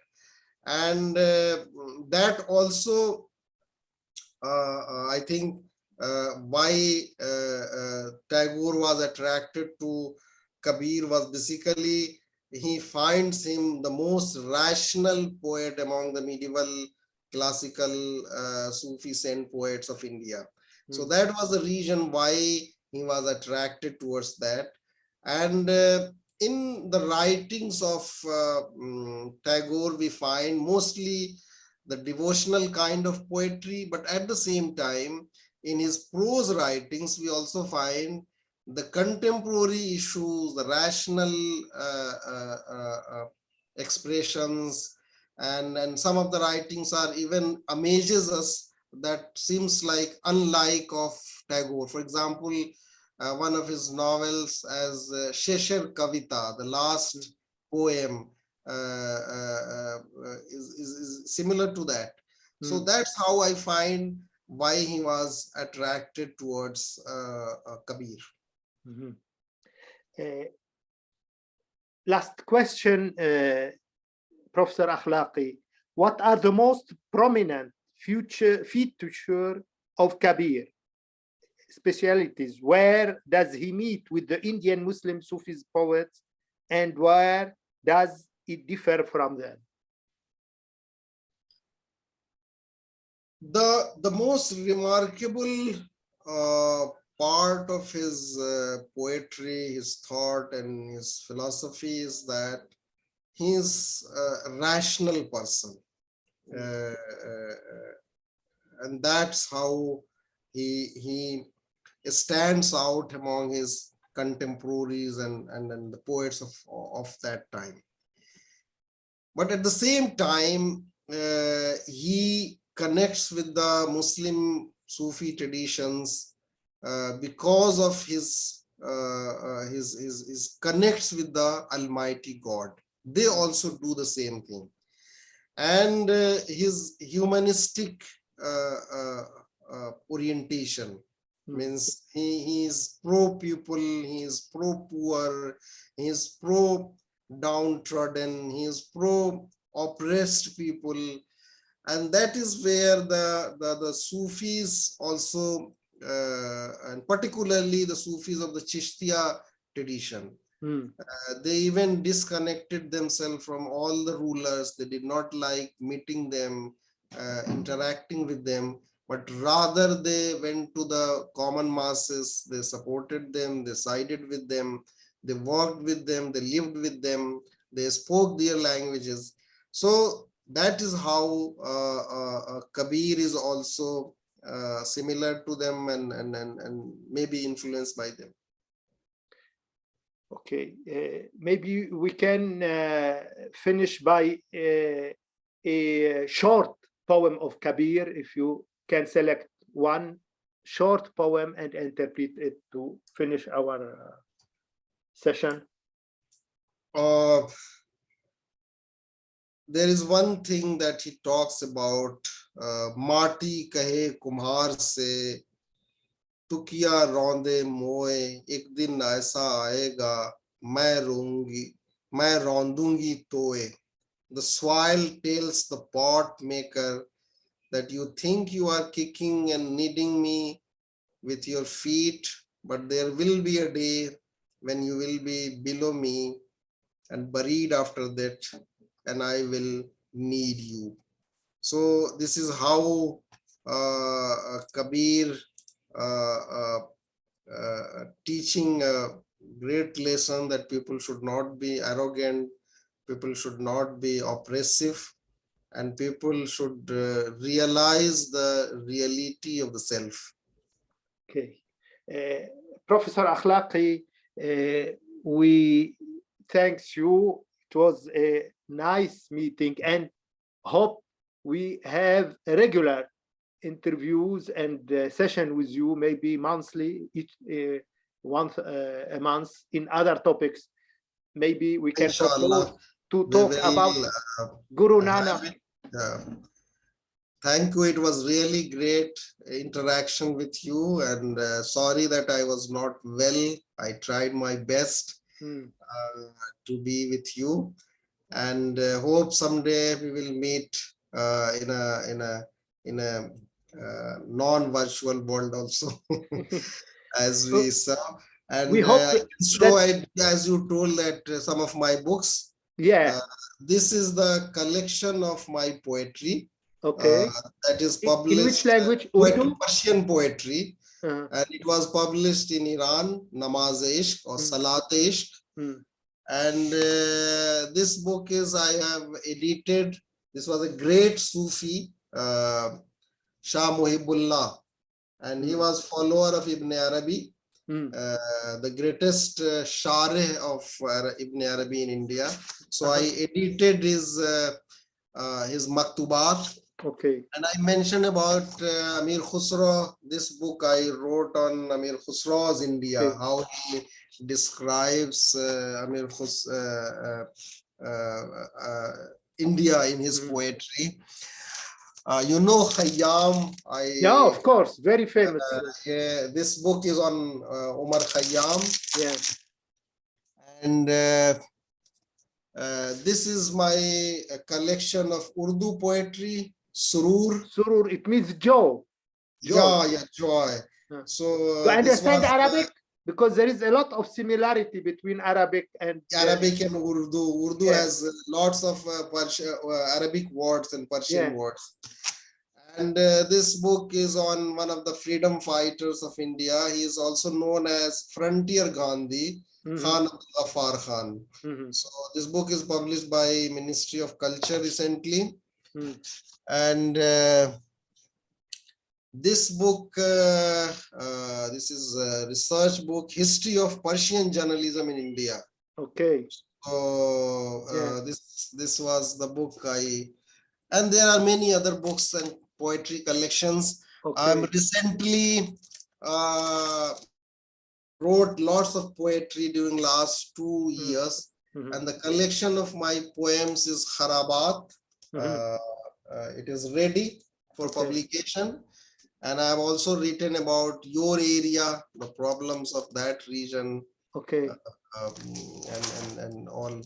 and that also I think why Tagore was attracted to Kabir was basically he finds him the most rational poet among the medieval classical Sufi saint poets of India. So that was the reason why he was attracted towards that. And in the writings of Tagore, we find mostly the devotional kind of poetry, but at the same time, in his prose writings, we also find the contemporary issues, the rational expressions, and some of the writings are even amazes us that seems like unlike of Tagore. For example, one of his novels as Sheshar Kavita, the last poem, is similar to that. So that's how I find why he was attracted towards Kabir. Last question, Professor Akhlaque. What are the most prominent feature of Kabir? Specialities. Where does he meet with the Indian Muslim Sufis poets, and where does it differ from them? The most remarkable part of his poetry, his thought, and his philosophy is that he is a rational person. And that's how he stands out among his contemporaries and the poets of that time. But at the same time, he connects with the Muslim Sufi traditions because of his connects with the Almighty God. They also do the same thing. And his humanistic orientation means he is pro-people, he is pro-poor, he is pro-downtrodden, he is pro-oppressed people. And that is where the Sufis also, and particularly the Sufis of the Chishtiya tradition, they even disconnected themselves from all the rulers. They did not like meeting them, interacting with them, but rather they went to the common masses, they supported them, they sided with them, they worked with them, they lived with them, they spoke their languages. So that is how Kabir is also similar to them and maybe influenced by them. Okay, maybe we can finish by a short poem of Kabir, if you can select one short poem and interpret it to finish our session. There is one thing that he talks about, Mati kahe kumhar se, तुकिया रौंदे मोए, एक दिन ऐसा आएगा, मैं रौंदूंगी तोए. The soil tells the pot maker that you think you are kicking and kneading me with your feet, but there will be a day when you will be below me and buried after that, and I will knead you. So this is how Kabir teaching a great lesson that people should not be arrogant, people should not be oppressive, and people should realize the reality of the self. Okay. Professor Akhlaque, we thank you. It was a nice meeting and hope we have regular interviews and session with you, maybe monthly, each once a month in other topics. Maybe we can propose to talk about Guru Nana. Thank you. It was really great interaction with you, and sorry that I was not well. I tried my best to be with you, and hope someday we will meet in a non-virtual world also, as we saw. And we hope I can show it, as you told, that some of my books. Yeah. This is the collection of my poetry. Okay. That is published. In which language? Urdu? Persian poetry. And it was published in Iran, Namaz-e-Ishq or Salat-e-Ishq. And this book is, I have edited. This was a great Sufi, Shah Muhibullah, and he was follower of Ibn Arabi, the greatest Sharih of Ibn Arabi in India. So I edited his Maktubat. Okay. And I mentioned about Amir Khusro. This book I wrote on Amir Khusro's India, how he describes Amir India in his poetry. You know Khayyam. Yeah, of course, very famous. Yeah, this book is on Omar Khayyam. Yeah. And this is my collection of Urdu poetry, Surur. Surur, it means joy. Yeah, joy. So you understand Arabic? Because there is a lot of similarity between Arabic and Urdu. Urdu has lots of Arabic words and Persian words. And this book is on one of the freedom fighters of India. He is also known as Frontier Gandhi, Khan Abdul Khan. So this book is published by Ministry of Culture recently. And this book, this is a research book, History of Persian Journalism in India. Okay. So Yeah. this was the book and there are many other books and poetry collections. Okay. I'm recently wrote lots of poetry during last 2 years, and the collection of my poems is Kharabat. It is ready for publication, and I've also written about your area, the problems of that region. Okay. And all.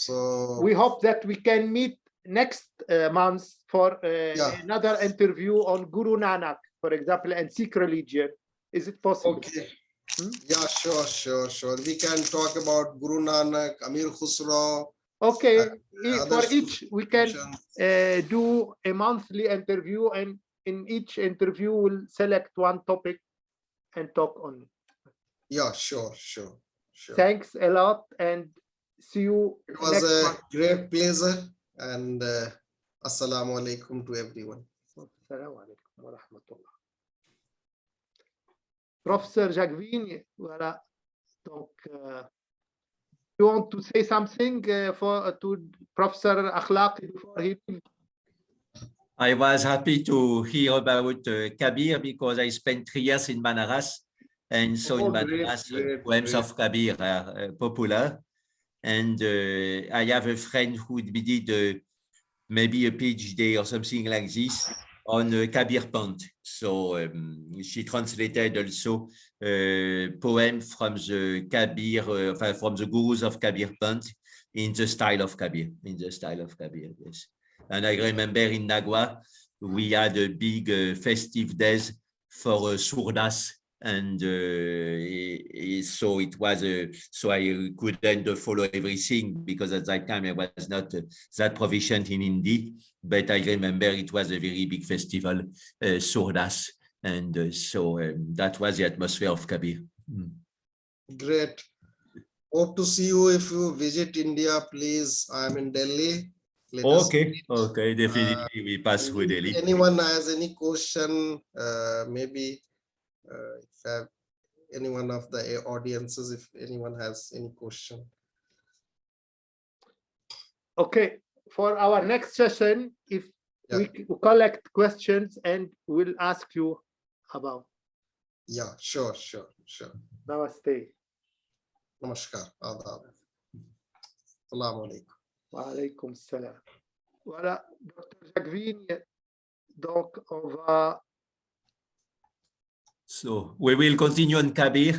So We hope that we can meet next month for another interview on Guru Nanak, for example, and Sikh religion. Is it possible? Okay. Yeah, sure. We can talk about Guru Nanak, Amir Khusro. Okay. For each, we can do a monthly interview, and in each interview, we'll select one topic and talk on it. Yeah, sure. Thanks a lot, and see you. It was a great pleasure, and assalamu alaikum to everyone. Assalamu alaikum wa rahmatullah. Professor Jacqueline, voilà. Donc, you want to say something to Professor Akhlaque before he? I was happy to hear about Kabir because I spent 3 years in Banaras, and so in Banaras, poems of Kabir are popular. And I have a friend who did maybe a PhD or something like this on Kabir Pant. So she translated also poem from the Kabir, from the gurus of Kabir Pant in the style of Kabir, yes. And I remember in Nagua, we had a big festive days for Surdas, and so it was so I couldn't follow everything because at that time I was not that proficient in Hindi, but I remember it was a very big festival, Surdas, and so that was the atmosphere of Kabir. Great. Hope to see you if you visit India, please. I am in Delhi. Okay, definitely we pass through Delhi. Anyone has any question, maybe if any one of the audiences, if anyone has any question. Okay, for our next session, if we collect questions and we'll ask you about. Yeah, sure. Namaste. Namaskar. Adab. Assalamu alaikum. Wa alaikum salam. Voilà, Dr Jacqueline, donc on va... So we will continue on Kabir.